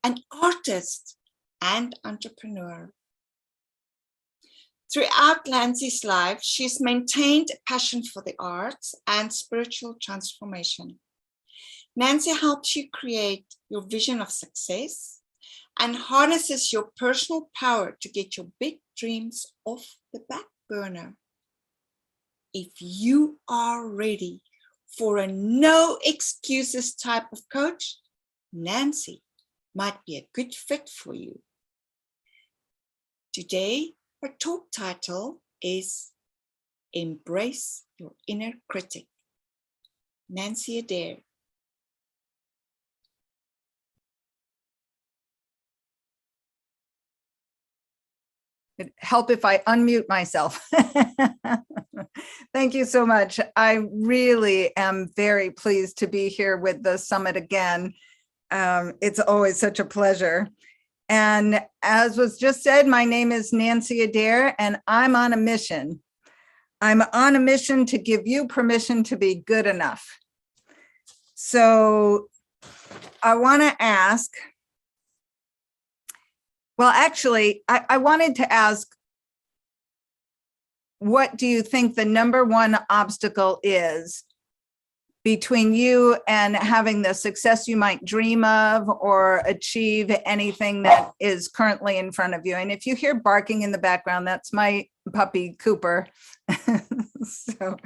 an artist, and entrepreneur. Throughout Nanci's life, she's maintained a passion for the arts and spiritual transformation. Nanci helps you create your vision of success and harnesses your personal power to get your big dreams off the back burner. If you are ready for a no excuses type of coach, Nanci might be a good fit for you. Today, our talk title is Embrace Your Inner Critic. Nanci Adair. It'd help if I unmute myself. Thank you so much. I really am very pleased to be here with the summit again. It's always such a pleasure. And as was just said, my name is Nanci Adair, and I'm on a mission. I'm on a mission to give you permission to be good enough. So I want to ask, well, actually, I wanted to ask, what do you think the number one obstacle is between you and having the success you might dream of or achieve anything that is currently in front of you? And if you hear barking in the background, that's my puppy, Cooper. So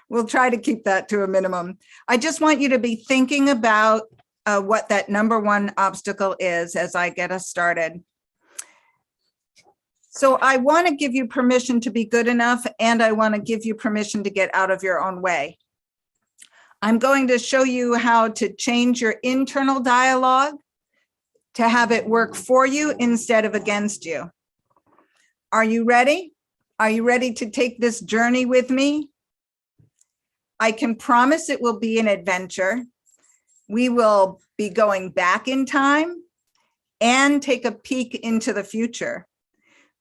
we'll try to keep that to a minimum. I just want you to be thinking about what that number one obstacle is as I get us started. So I want to give you permission to be good enough, and I want to give you permission to get out of your own way. I'm going to show you how to change your internal dialogue to have it work for you instead of against you. Are you ready? Are you ready to take this journey with me? I can promise it will be an adventure. We will be going back in time and take a peek into the future.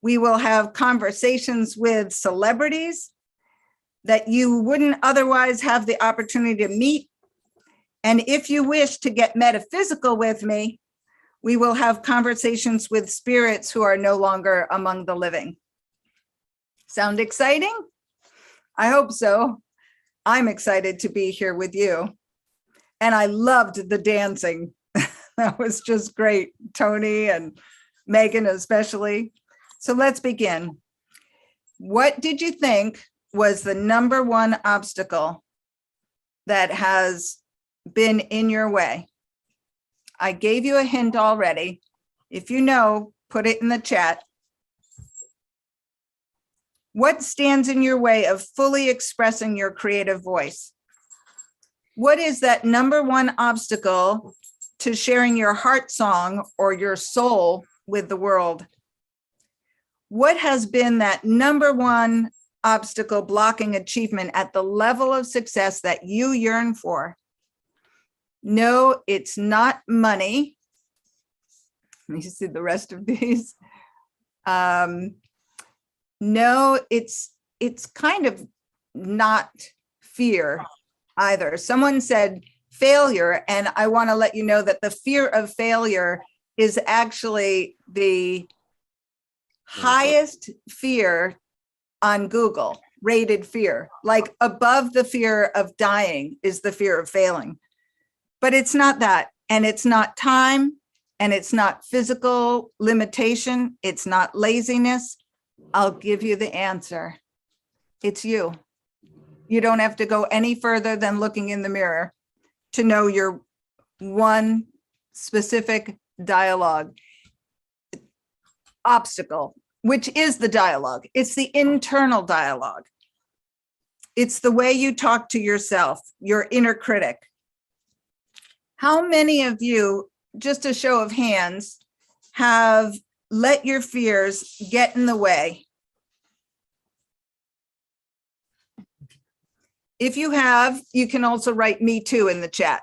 We will have conversations with celebrities that you wouldn't otherwise have the opportunity to meet. And if you wish to get metaphysical with me, we will have conversations with spirits who are no longer among the living. Sound exciting? I hope so. I'm excited to be here with you. And I loved the dancing. That was just great. Tony and Megan especially. So let's begin. What did you think was the number one obstacle that has been in your way? I gave you a hint already. If you know, put it in the chat. What stands in your way of fully expressing your creative voice? What is that number one obstacle to sharing your heart song or your soul with the world? What has been that number one obstacle blocking achievement at the level of success that you yearn for? No, it's not money. Let me see the rest of these. No, it's kind of not fear either. Someone said failure, and I want to let you know that the fear of failure is actually the highest fear on Google, rated fear. Like above the fear of dying is the fear of failing. But it's not that, and it's not time, and it's not physical limitation, it's not laziness. I'll give you the answer. It's you. You don't have to go any further than looking in the mirror to know your one specific dialogue obstacle, which is the dialogue. It's the internal dialogue. It's the way you talk to yourself, your inner critic. How many of you, just a show of hands, have let your fears get in the way? If you have, you can also write "me too" in the chat.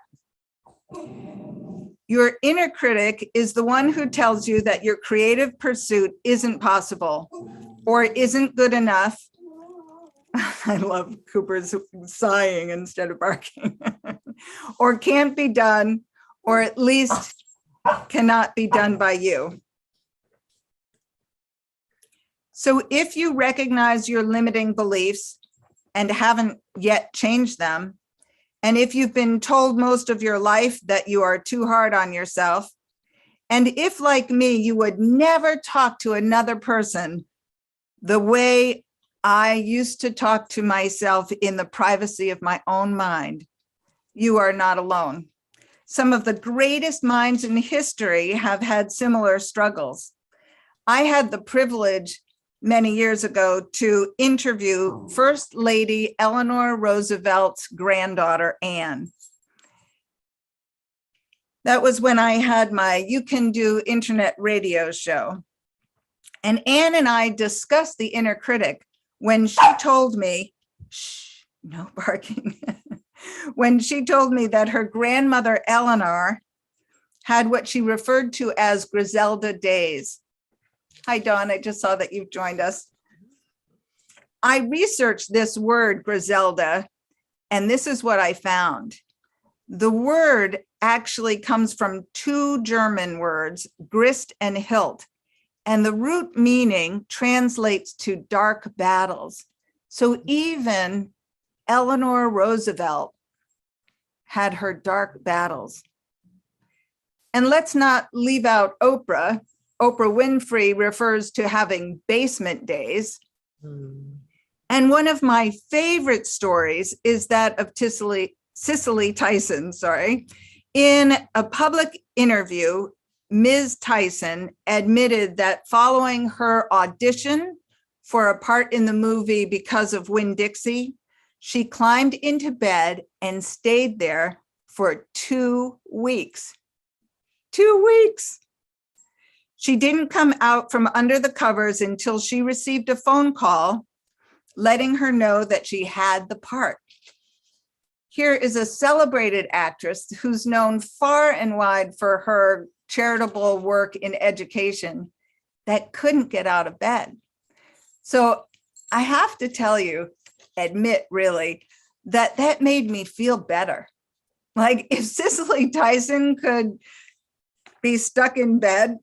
Your inner critic is the one who tells you that your creative pursuit isn't possible or isn't good enough. I love Cooper's sighing instead of barking. Or can't be done, or at least cannot be done by you. So if you recognize your limiting beliefs and haven't yet changed them, and if you've been told most of your life that you are too hard on yourself, and if, like me, you would never talk to another person the way I used to talk to myself in the privacy of my own mind, you are not alone. Some of the greatest minds in history have had similar struggles. I had the privilege many years ago to interview First Lady Eleanor Roosevelt's granddaughter, Anne. That was when I had my You Can Do internet radio show. And Anne and I discussed the inner critic when she told me, shh, no barking, when she told me that her grandmother, Eleanor, had what she referred to as Griselda days. Hi, Dawn, I just saw that you've joined us. I researched this word, Griselda, and this is what I found. The word actually comes from two German words, grist and hilt, and the root meaning translates to dark battles. So even Eleanor Roosevelt had her dark battles. And let's not leave out Oprah. Oprah Winfrey refers to having basement days. And one of my favorite stories is that of Cicely Tyson, In a public interview, Ms. Tyson admitted that following her audition for a part in the movie Because of Winn-Dixie, she climbed into bed and stayed there for 2 weeks. 2 weeks. She didn't come out from under the covers until she received a phone call letting her know that she had the part. Here is a celebrated actress who's known far and wide for her charitable work in education that couldn't get out of bed. So I have to tell you, admit really, that made me feel better. Like if Cicely Tyson could be stuck in bed,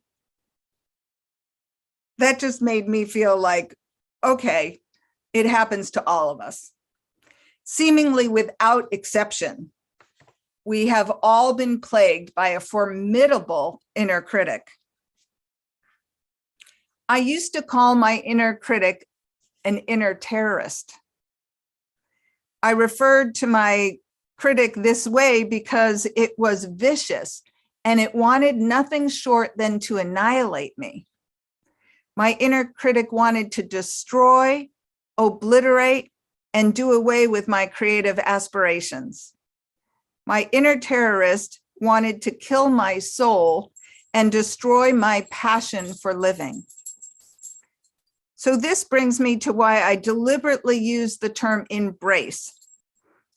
that just made me feel like, okay, it happens to all of us. Seemingly without exception, we have all been plagued by a formidable inner critic. I used to call my inner critic an inner terrorist. I referred to my critic this way because it was vicious and it wanted nothing short than to annihilate me. My inner critic wanted to destroy, obliterate, and do away with my creative aspirations. My inner terrorist wanted to kill my soul and destroy my passion for living. So this brings me to why I deliberately use the term embrace,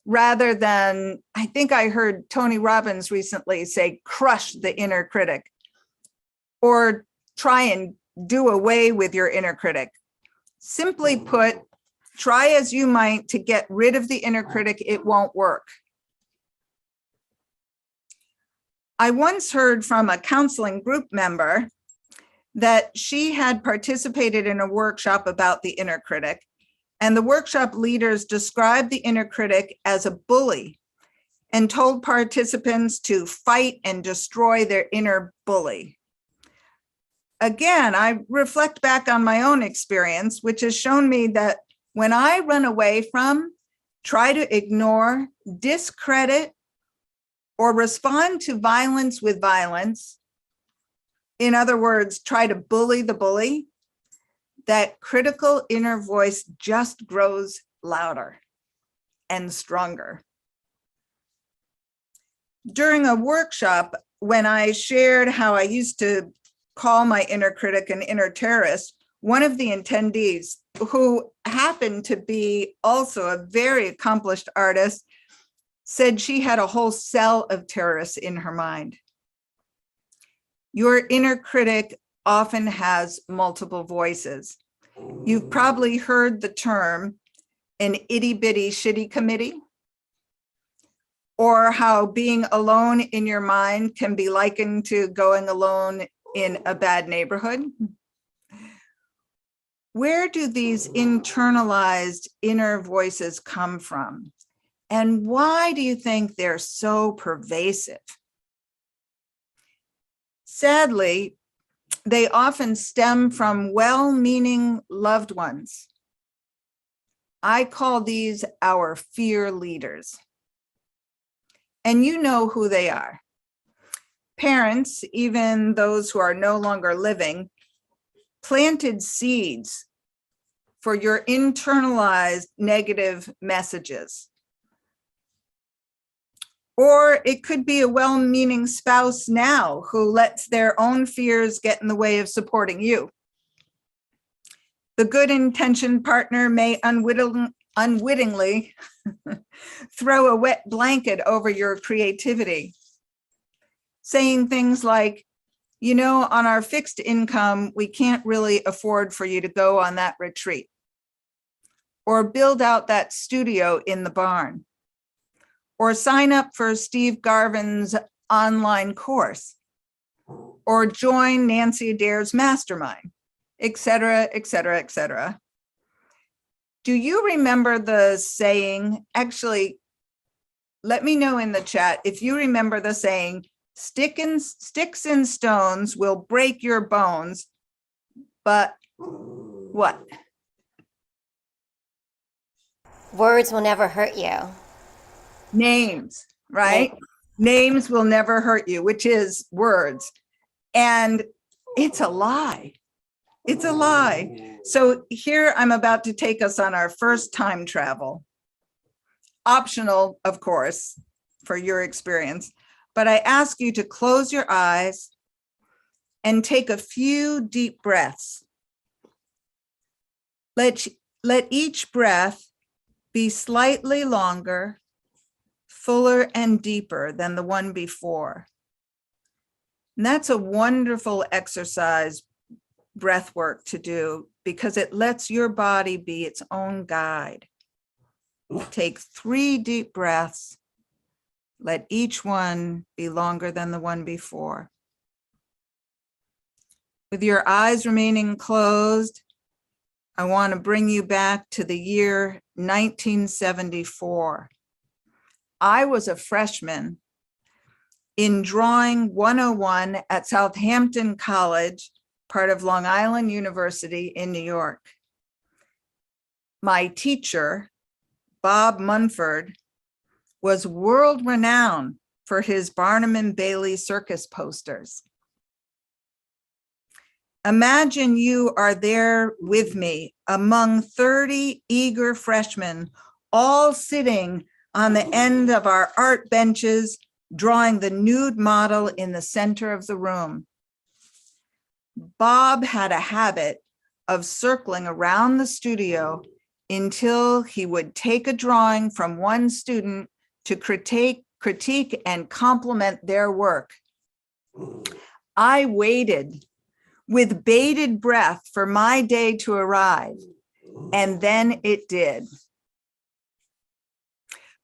rather than, I think I heard Tony Robbins recently say, crush the inner critic, or try and do away with your inner critic. Simply put, try as you might to get rid of the inner critic, it won't work. I once heard from a counseling group member that she had participated in a workshop about the inner critic, and the workshop leaders described the inner critic as a bully and told participants to fight and destroy their inner bully. Again, I reflect back on my own experience, which has shown me that when I run away from, try to ignore, discredit, or respond to violence with violence, in other words, try to bully the bully, that critical inner voice just grows louder and stronger. During a workshop, when I shared how I used to call my inner critic an inner terrorist, one of the attendees, who happened to be also a very accomplished artist, said she had a whole cell of terrorists in her mind. Your inner critic often has multiple voices. You've probably heard the term an itty bitty shitty committee, or how being alone in your mind can be likened to going alone in a bad neighborhood? Where do these internalized inner voices come from? And why do you think they're so pervasive? Sadly, they often stem from well-meaning loved ones. I call these our fear leaders. And you know who they are. Parents, even those who are no longer living, planted seeds for your internalized negative messages. Or it could be a well-meaning spouse now who lets their own fears get in the way of supporting you. The good-intentioned partner may unwittingly throw a wet blanket over your creativity, saying things like, you know, on our fixed income, we can't really afford for you to go on that retreat, or build out that studio in the barn, or sign up for Steve Garvin's online course, or join Nanci Adair's mastermind, et cetera, et cetera, et cetera. Do you remember the saying, actually, let me know in the chat if you remember the saying, sticks and stones will break your bones, but what? Words will never hurt you. Names, right? Names will never hurt you, which is words. And it's a lie. It's a lie. So here I'm about to take us on our first time travel. Optional, of course, for your experience. But I ask you to close your eyes and take a few deep breaths. Let each breath be slightly longer, fuller and deeper than the one before. And that's a wonderful exercise, breath work to do, because it lets your body be its own guide. Take 3 deep breaths. Let each one be longer than the one before. With your eyes remaining closed, I want to bring you back to the year 1974. I was a freshman in Drawing 101 at Southampton College, part of Long Island University in New York. My teacher, Bob Munford, was world-renowned for his Barnum and Bailey circus posters. Imagine you are there with me among 30 eager freshmen, all sitting on the end of our art benches, drawing the nude model in the center of the room. Bob had a habit of circling around the studio until he would take a drawing from one student to critique and compliment their work. I waited with bated breath for my day to arrive, and then it did.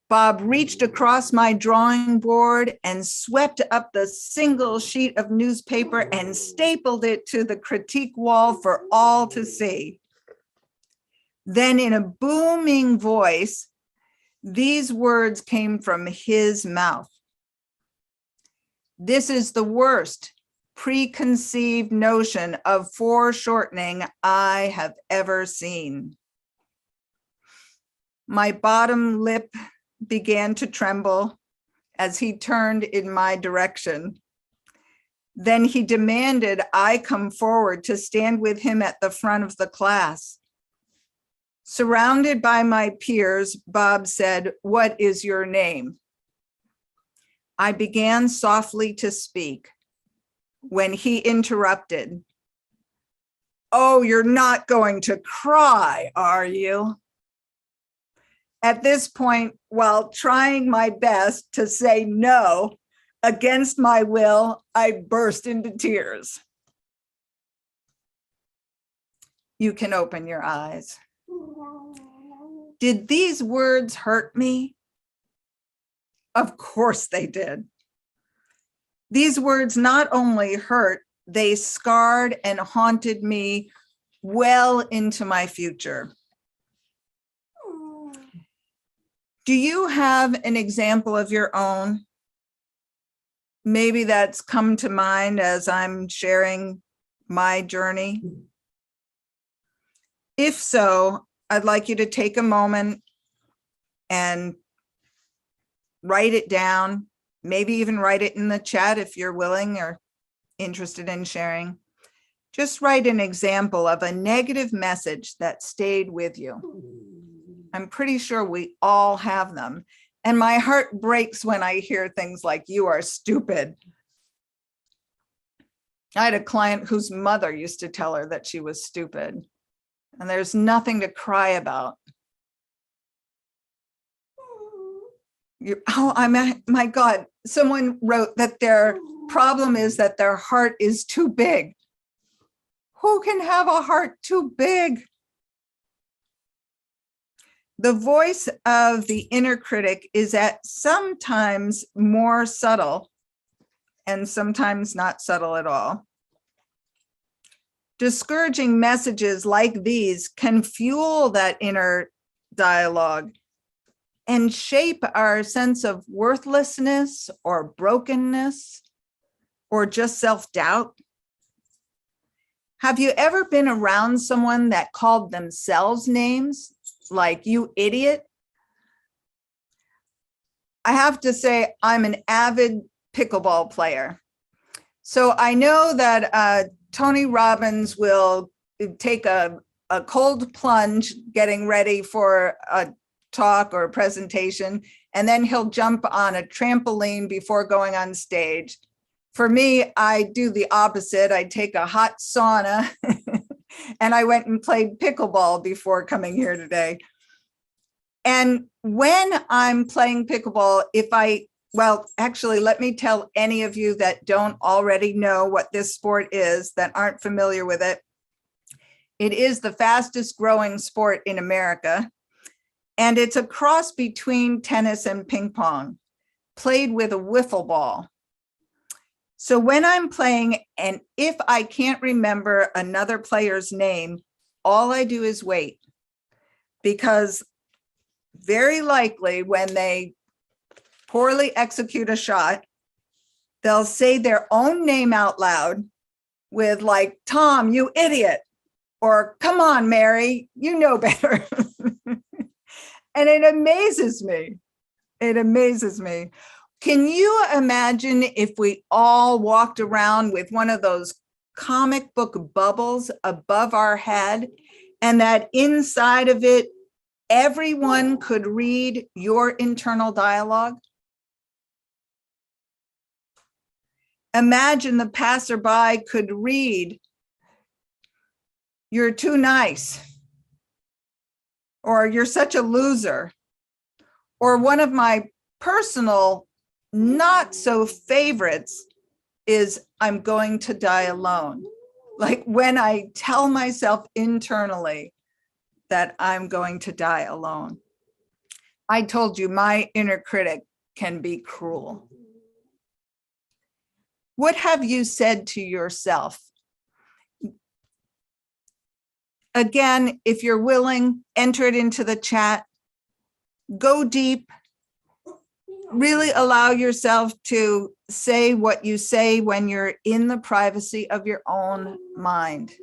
Bob reached across my drawing board and swept up the single sheet of newspaper and stapled it to the critique wall for all to see. Then in a booming voice, these words came from his mouth. This is the worst preconceived notion of foreshortening I have ever seen. My bottom lip began to tremble as he turned in my direction. Then he demanded I come forward to stand with him at the front of the class. Surrounded by my peers, Bob said, "What is your name?" I began softly to speak when he interrupted. "Oh, you're not going to cry, are you?" At this point, while trying my best to say no, against my will, I burst into tears. You can open your eyes. Did these words hurt me? Of course they did. These words not only hurt, they scarred and haunted me well into my future. Do you have an example of your own? Maybe that's come to mind as I'm sharing my journey. If so, I'd like you to take a moment and write it down, maybe even write it in the chat if you're willing or interested in sharing. Just write an example of a negative message that stayed with you. I'm pretty sure we all have them. And my heart breaks when I hear things like, "You are stupid." I had a client whose mother used to tell her that she was stupid, and there's nothing to cry about. My God, someone wrote that their problem is that their heart is too big. Who can have a heart too big? The voice of the inner critic is at sometimes more subtle and sometimes not subtle at all. Discouraging messages like these can fuel that inner dialogue and shape our sense of worthlessness or brokenness or just self-doubt. Have you ever been around someone that called themselves names like "you idiot"? I have to say, I'm an avid pickleball player. So I know that Tony Robbins will take a cold plunge getting ready for a talk or a presentation, and then he'll jump on a trampoline before going on stage. For me, I do the opposite. I take a hot sauna and I went and played pickleball before coming here today. And when I'm playing pickleball, well, actually, let me tell any of you that don't already know what this sport is, that aren't familiar with it. It is the fastest growing sport in America. And it's a cross between tennis and ping pong, played with a wiffle ball. So when I'm playing, and if I can't remember another player's name, all I do is wait. Because very likely when they poorly execute a shot, they'll say their own name out loud with like, "Tom, you idiot," or "Come on, Mary, you know better." And it amazes me. It amazes me. Can you imagine if we all walked around with one of those comic book bubbles above our head, and that inside of it, everyone could read your internal dialogue? Imagine the passerby could read, "You're too nice," or "You're such a loser," or one of my personal not so favorites is, "I'm going to die alone." Like when I tell myself internally that I'm going to die alone. I told you my inner critic can be cruel. What have you said to yourself? Again, if you're willing, enter it into the chat. Go deep. Really allow yourself to say what you say when you're in the privacy of your own mind.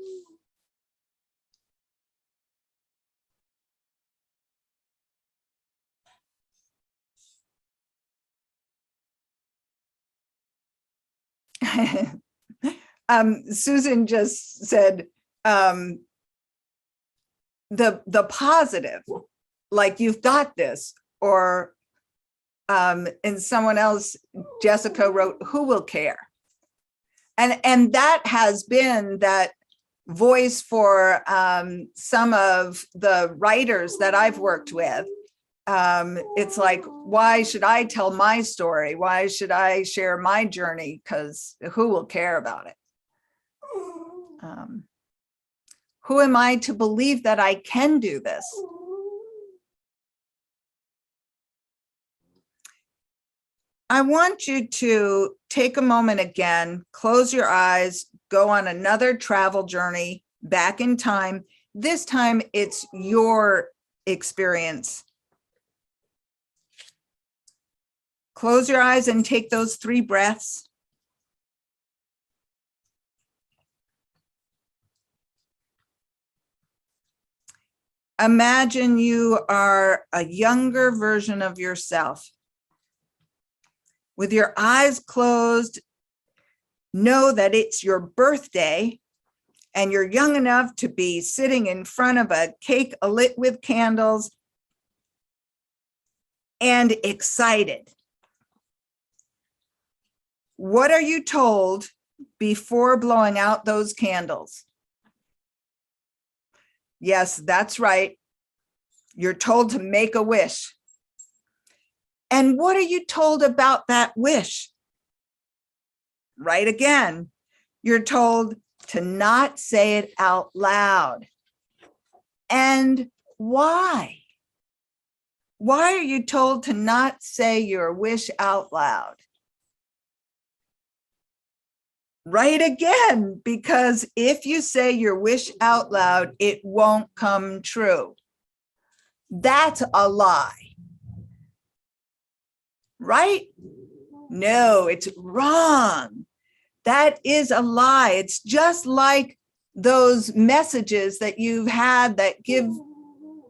Susan just said the positive, like "you've got this," or and someone else, Jessica, wrote, "Who will care?" And that has been that voice for some of the writers that I've worked with. It's like, why should I tell my story? Why should I share my journey? Because who will care about it? Who am I to believe that I can do this? I want you to take a moment again, close your eyes, go on another travel journey back in time. This time it's your experience. Close your eyes and take those 3 breaths. Imagine you are a younger version of yourself. With your eyes closed, know that it's your birthday and you're young enough to be sitting in front of a cake lit with candles and excited. What are you told before blowing out those candles? Yes, that's right. You're told to make a wish. And what are you told about that wish? Right again, you're told to not say it out loud. And why? Why are you told to not say your wish out loud? Right again, because if you say your wish out loud, it won't come true. That's a lie. Right? No, it's wrong. That is a lie. It's just like those messages that you've had that give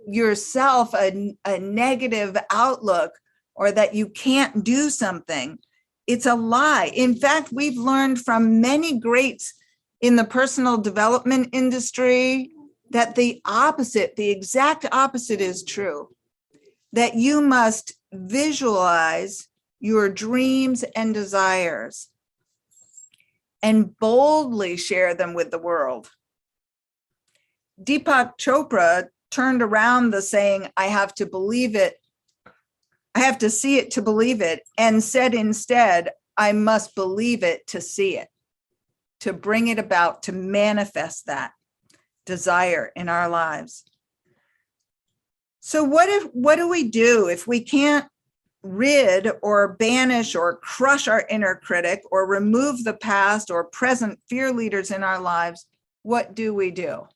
yourself a negative outlook or that you can't do something. It's a lie. In fact, we've learned from many greats in the personal development industry that the opposite, the exact opposite is true, that you must visualize your dreams and desires and boldly share them with the world. Deepak Chopra turned around the saying, I have to believe it, I have to see it to believe it, and said instead, I must believe it to see it, to bring it about, to manifest that desire in our lives. So what do we do if we can't rid or banish or crush our inner critic or remove the past or present fear leaders in our lives? What do we do?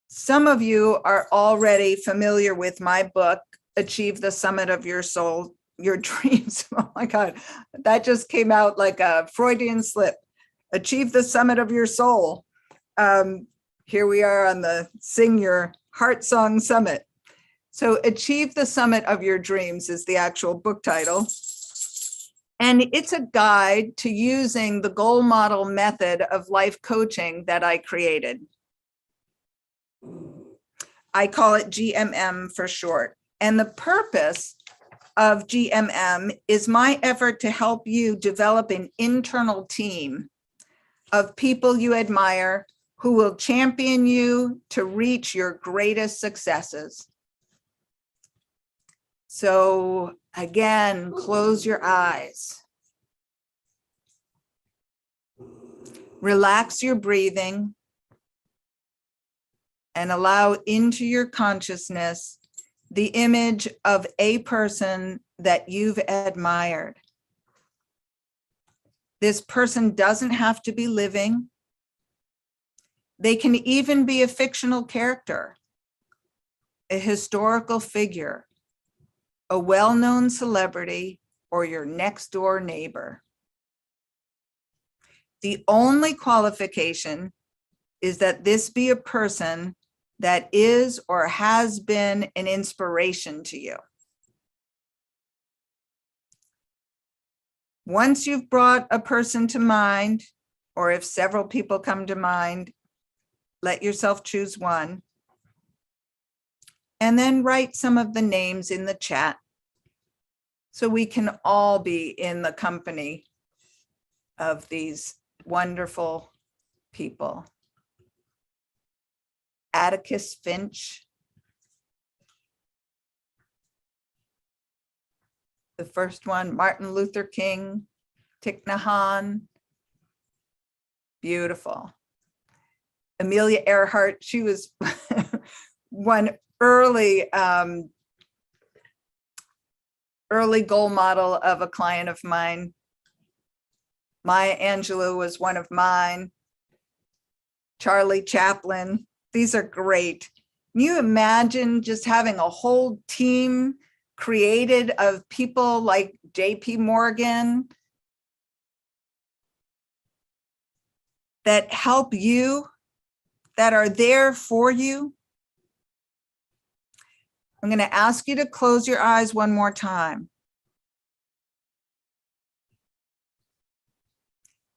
Some of you are already familiar with my book, Achieve the Summit of Your Soul, Your Dreams. Oh my God, that just came out like a Freudian slip. Achieve the Summit of Your Soul. Here we are on the Sing Your Heart Song Summit. So Achieve the Summit of Your Dreams is the actual book title. And it's a guide to using the goal model method of life coaching that I created. I call it GMM for short. And the purpose of GMM is my effort to help you develop an internal team of people you admire who will champion you to reach your greatest successes. So again, close your eyes. Relax your breathing and allow into your consciousness the image of a person that you've admired. This person doesn't have to be living. They can even be a fictional character, a historical figure, a well-known celebrity, or your next door neighbor. The only qualification is that this be a person that is or has been an inspiration to you. Once you've brought a person to mind, or if several people come to mind, let yourself choose one. And then write some of the names in the chat so we can all be in the company of these wonderful people. Atticus Finch. The first one, Martin Luther King, Thich Nhat Hanh. Beautiful. Amelia Earhart, she was one early early goal model of a client of mine. Maya Angelou was one of mine. Charlie Chaplin. These are great. Can you imagine just having a whole team created of people like J.P. Morgan that help you, that are there for you? I'm going to ask you to close your eyes one more time.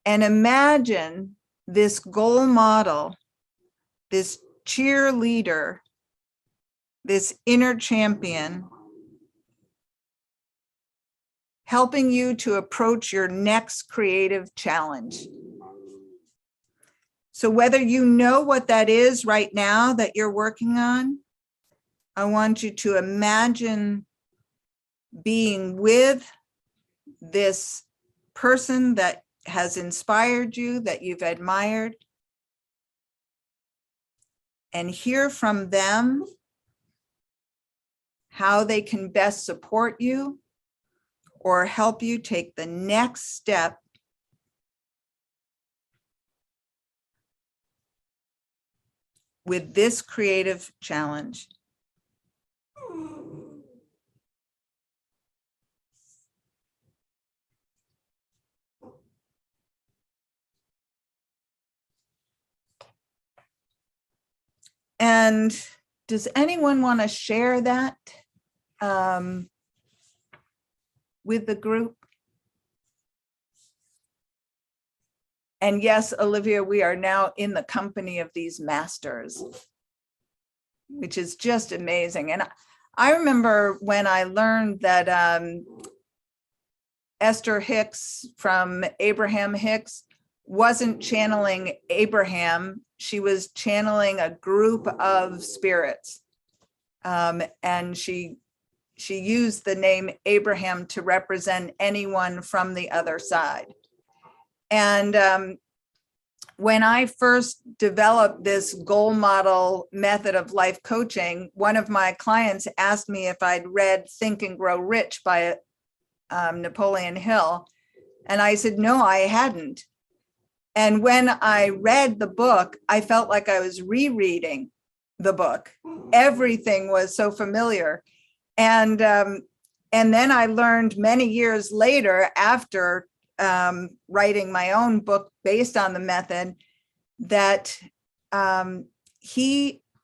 And imagine this goal model, this cheerleader, this inner champion, helping you to approach your next creative challenge. So whether you know what that is right now that you're working on, I want you to imagine being with this person that has inspired you, that you've admired, and hear from them how they can best support you or help you take the next step with this creative challenge. And does anyone want to share that with the group? And yes, Olivia, we are now in the company of these masters, which is just amazing. And I remember when I learned that Esther Hicks from Abraham Hicks wasn't channeling Abraham, she was channeling a group of spirits. And she used the name Abraham to represent anyone from the other side. And when I first developed this goal model method of life coaching, one of my clients asked me if I'd read Think and Grow Rich by Napoleon Hill. And I said, no, I hadn't. And when I read the book, I felt like I was rereading the book. Everything was so familiar. And then I learned many years later, after writing my own book based on the method, that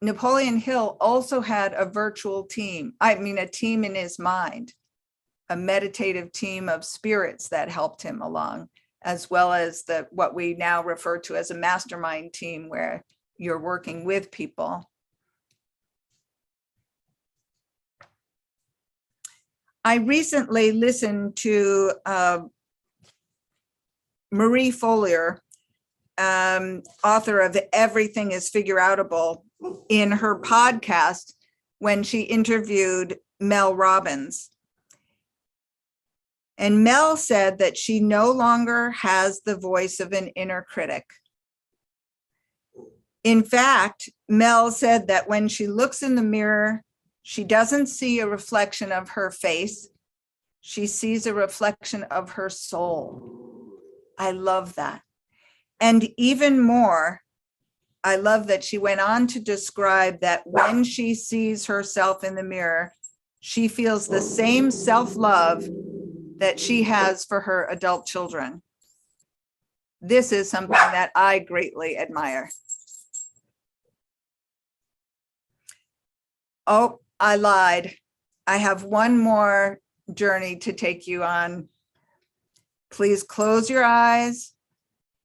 Napoleon Hill also had a virtual team. I mean, a team in his mind, a meditative team of spirits that helped him along, as well as what we now refer to as a mastermind team, where you're working with people. I recently listened to Marie Follier, author of Everything is Figureoutable, in her podcast when she interviewed Mel Robbins. And Mel said that she no longer has the voice of an inner critic. In fact, Mel said that when she looks in the mirror, she doesn't see a reflection of her face. She sees a reflection of her soul. I love that. And even more, I love that she went on to describe that when she sees herself in the mirror, she feels the same self-love that she has for her adult children. This is something that I greatly admire. Oh, I lied. I have one more journey to take you on. Please close your eyes,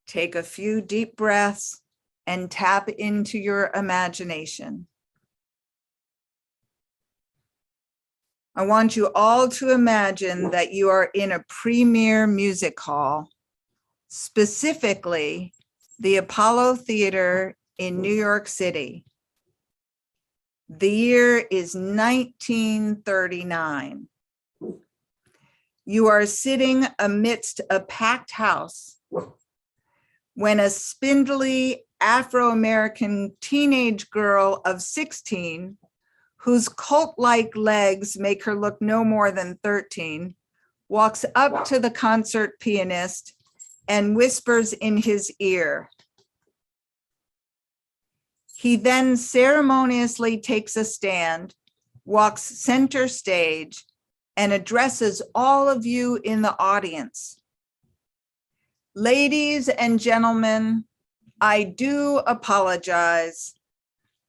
take a few deep breaths, and tap into your imagination. I want you all to imagine that you are in a premier music hall, specifically the Apollo Theater in New York City. The year is 1939. You are sitting amidst a packed house when a spindly Afro-American teenage girl of 16, whose cult-like legs make her look no more than 13, walks up to the concert pianist and whispers in his ear. He then ceremoniously takes a stand, walks center stage, and addresses all of you in the audience. Ladies and gentlemen, I do apologize.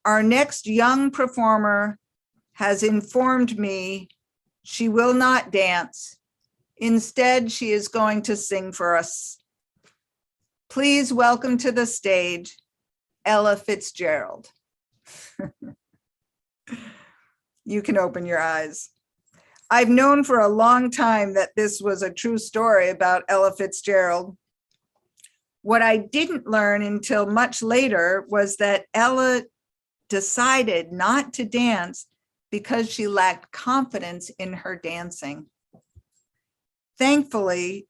Our next young performer has informed me she will not dance. Instead, she is going to sing for us. Please welcome to the stage, Ella Fitzgerald. You can open your eyes. I've known for a long time that this was a true story about Ella Fitzgerald. What I didn't learn until much later was that Ella decided not to dance because she lacked confidence in her dancing. Thankfully,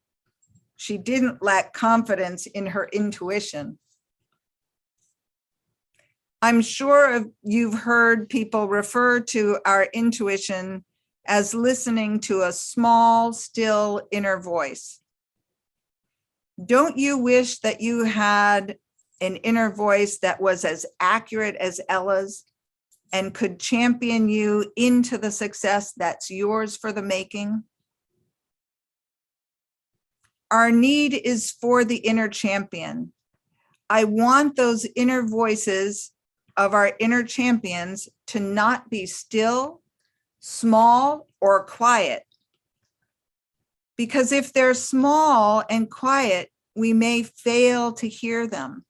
she didn't lack confidence in her intuition. I'm sure you've heard people refer to our intuition as listening to a small, still inner voice. Don't you wish that you had an inner voice that was as accurate as Ella's and could champion you into the success that's yours for the making? Our need is for the inner champion. I want those inner voices of our inner champions to not be still, small, or quiet. Because if they're small and quiet, we may fail to hear them.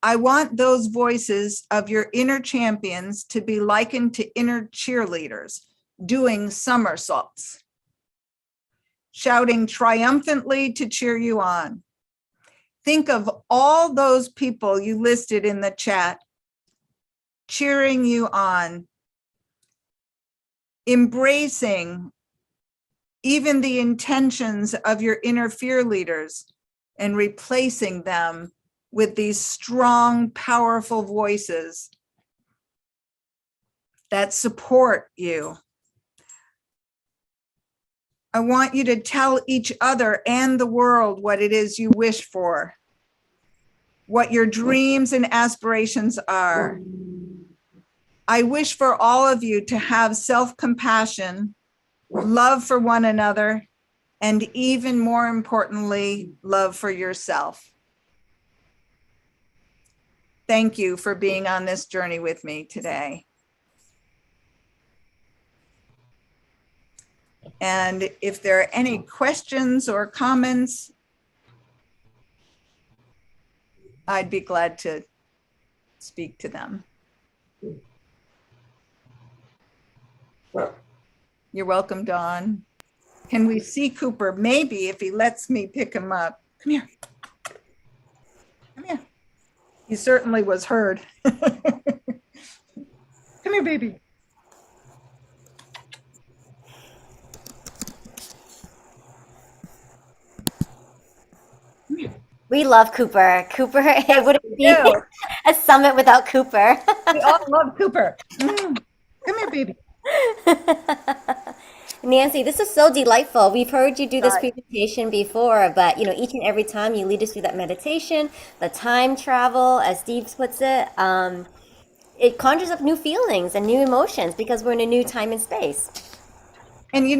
I want those voices of your inner champions to be likened to inner cheerleaders doing somersaults, shouting triumphantly to cheer you on. Think of all those people you listed in the chat cheering you on, embracing even the intentions of your inner fear leaders and replacing them with these strong, powerful voices that support you. I want you to tell each other and the world what it is you wish for, what your dreams and aspirations are. I wish for all of you to have self-compassion, love for one another, and even more importantly, love for yourself. Thank you for being on this journey with me today. And if there are any questions or comments, I'd be glad to speak to them. You're welcome, Dawn. Can we see Cooper? Maybe if he lets me pick him up. Come here. Come here. He certainly was heard. Come here, baby. We love Cooper. Cooper, it wouldn't be a summit without Cooper. We all love Cooper. Come here, baby. Nanci, this is so delightful. We've heard you do this presentation before, but each and every time you lead us through that meditation, the time travel, as Steve puts it, it conjures up new feelings and new emotions because we're in a new time and space. And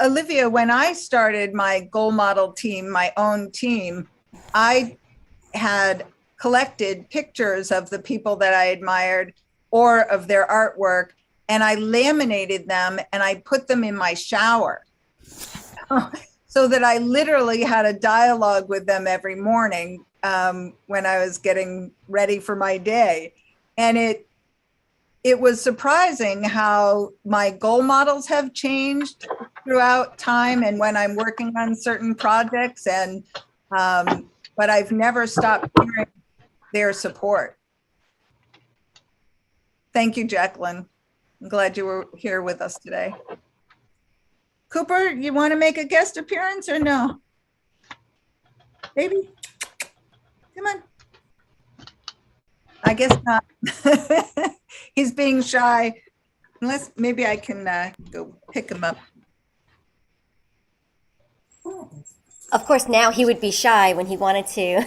Olivia, when I started my goal model team, my own team, I had collected pictures of the people that I admired or of their artwork, and I laminated them and I put them in my shower so that I literally had a dialogue with them every morning when I was getting ready for my day. And it was surprising how my goal models have changed throughout time and when I'm working on certain projects, and but I've never stopped hearing their support. Thank you, Jacqueline. I'm glad you were here with us today. Cooper, you want to make a guest appearance or no? Baby, come on. I guess not. He's being shy. unless maybe I can go pick him up. Of course, now he would be shy when he wanted to